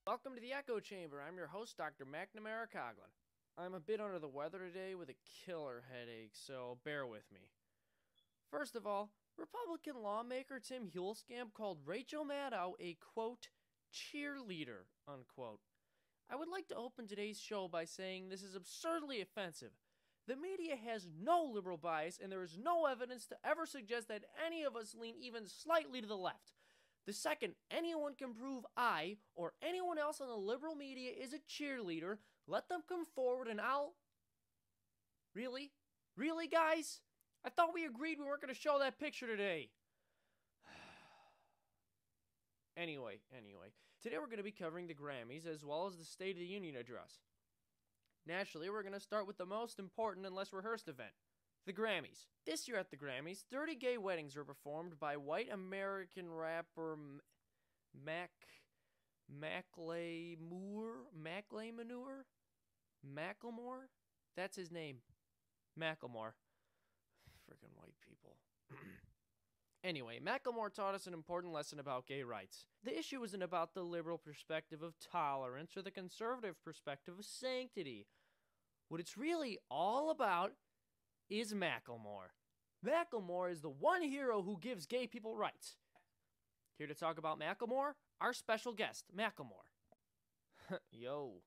Welcome to the Echo Chamber. I'm your host, Dr. Macklemore. I'm a bit under the weather today with a killer headache, so bear with me. First of all, Republican lawmaker Tim Hulskamp called Rachel Maddow a, quote, cheerleader, unquote. I would like to open today's show by saying this is absurdly offensive. The media has no liberal bias, and there is no evidence to ever suggest that any of us lean even slightly to the left. The second anyone can prove I or anyone else on the liberal media is a cheerleader, let them come forward and I'll... Really? Really, guys? I thought we agreed we weren't going to show that picture today. Anyway. Today we're going to be covering the Grammys as well as the State of the Union address. Naturally, we're going to start with the most important and less rehearsed event. The Grammys. This year at the Grammys, 30 gay weddings were performed by white American rapper Macklemore? That's his name. Macklemore. Freaking white people. Anyway, Macklemore taught us an important lesson about gay rights. The issue isn't about the liberal perspective of tolerance or the conservative perspective of sanctity. What it's really all about is Macklemore. Macklemore is the one hero who gives gay people rights. Here to talk about Macklemore, our special guest, Macklemore. Yo.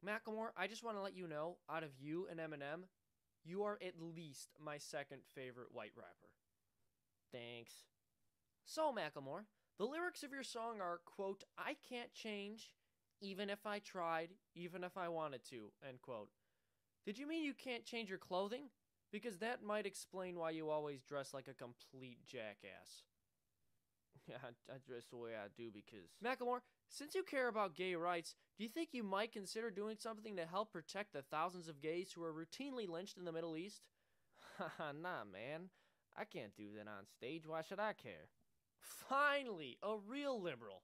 Macklemore, I just want to let you know, out of you and Eminem, you are at least my second favorite white rapper. Thanks. So, Macklemore, the lyrics of your song are, quote, I can't change, even if I tried, even if I wanted to, end quote. Did you mean you can't change your clothing? Because that might explain why you always dress like a complete jackass. Yeah, I dress the way I do because... Macklemore, since you care about gay rights, do you think you might consider doing something to help protect the thousands of gays who are routinely lynched in the Middle East? Haha, nah, man. I can't do that on stage. Why should I care? Finally, a real liberal.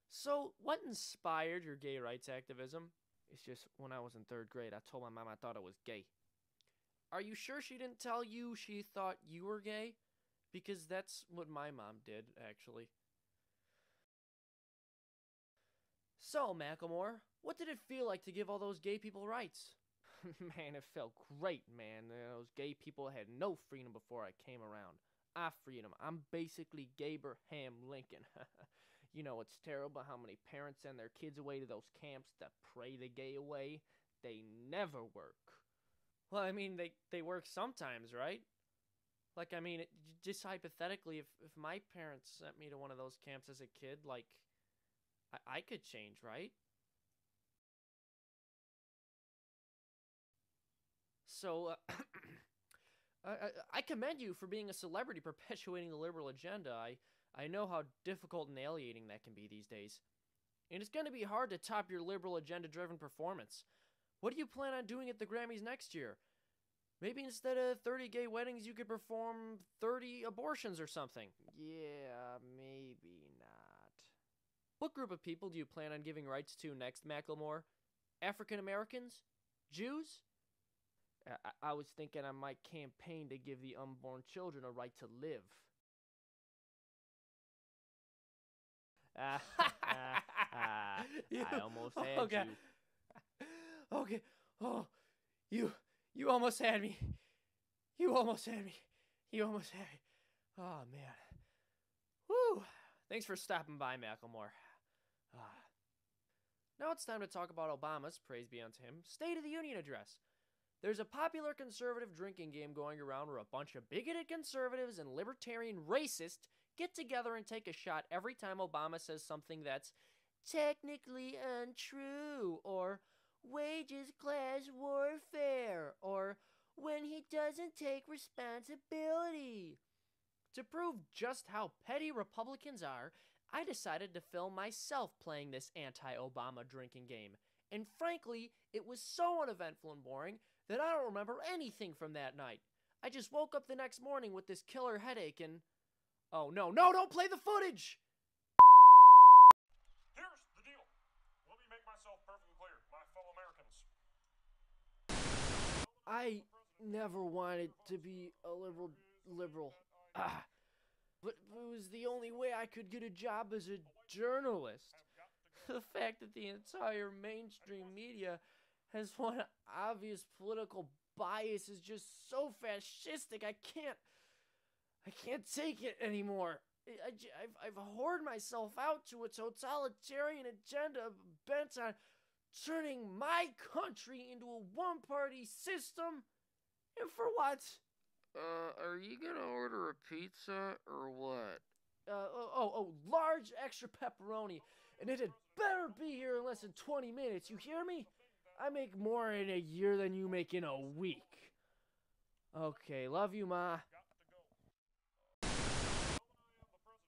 So, what inspired your gay rights activism? It's just when I was in 3rd grade, I told my mom I thought I was gay. Are you sure she didn't tell you she thought you were gay? Because that's what my mom did, actually. So, Macklemore, what did it feel like to give all those gay people rights? Man, it felt great, man. Those gay people had no freedom before I came around. I freed them. I'm basically Gabraham Lincoln. You know, it's terrible how many parents send their kids away to those camps to pray the gay away. They never work. Well, I mean, they work sometimes, right? Like, I mean, just hypothetically, if my parents sent me to one of those camps as a kid, like, I could change, right? So, I commend you for being a celebrity perpetuating the liberal agenda. I know how difficult and alienating that can be these days. And it's going to be hard to top your liberal agenda-driven performance. What do you plan on doing at the Grammys next year? Maybe instead of 30 gay weddings, you could perform 30 abortions or something. Yeah, maybe not. What group of people do you plan on giving rights to next, Macklemore? African Americans? Jews? I was thinking I might campaign to give the unborn children a right to live. I almost had you. Okay. Oh, you almost had me. You almost had me. Oh, man. Whew. Thanks for stopping by, Macklemore. Now it's time to talk about Obama's, praise be unto him, State of the Union address. There's a popular conservative drinking game going around where a bunch of bigoted conservatives and libertarian racists get together and take a shot every time Obama says something that's technically untrue, or wages class warfare, or when he doesn't take responsibility. To prove just how petty Republicans are, I decided to film myself playing this anti-Obama drinking game. And frankly, it was so uneventful and boring that I don't remember anything from that night. I just woke up the next morning with this killer headache and... Oh, no, don't play the footage! Here's the deal. Let me make myself perfectly clear, my fellow Americans. I never wanted to be a liberal. But it was the only way I could get a job as a journalist. The fact that the entire mainstream media has one obvious political bias is just so fascistic. I can't take it anymore. I've whored myself out to a totalitarian agenda bent on turning my country into a one-party system. And for what? Are you gonna order a pizza or what? Large extra pepperoni. And it had better be here in less than 20 minutes. You hear me? I make more in a year than you make in a week. Okay, love you, Ma.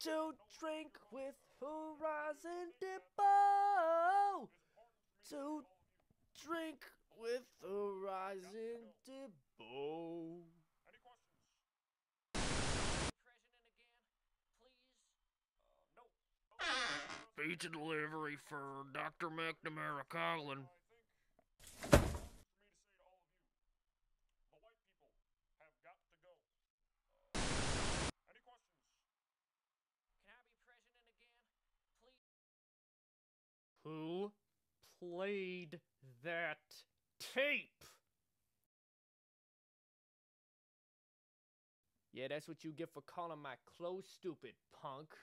To drink with Horizon Depot. To drink with Horizon Depot. Any questions? President again, please? No. Pizza delivery for Dr. McNamara Coughlin. For me to say to all of you, the white people have got to go. Any questions? Can I be president again, please? Who played that tape? Yeah, that's what you get for calling my clothes stupid, punk.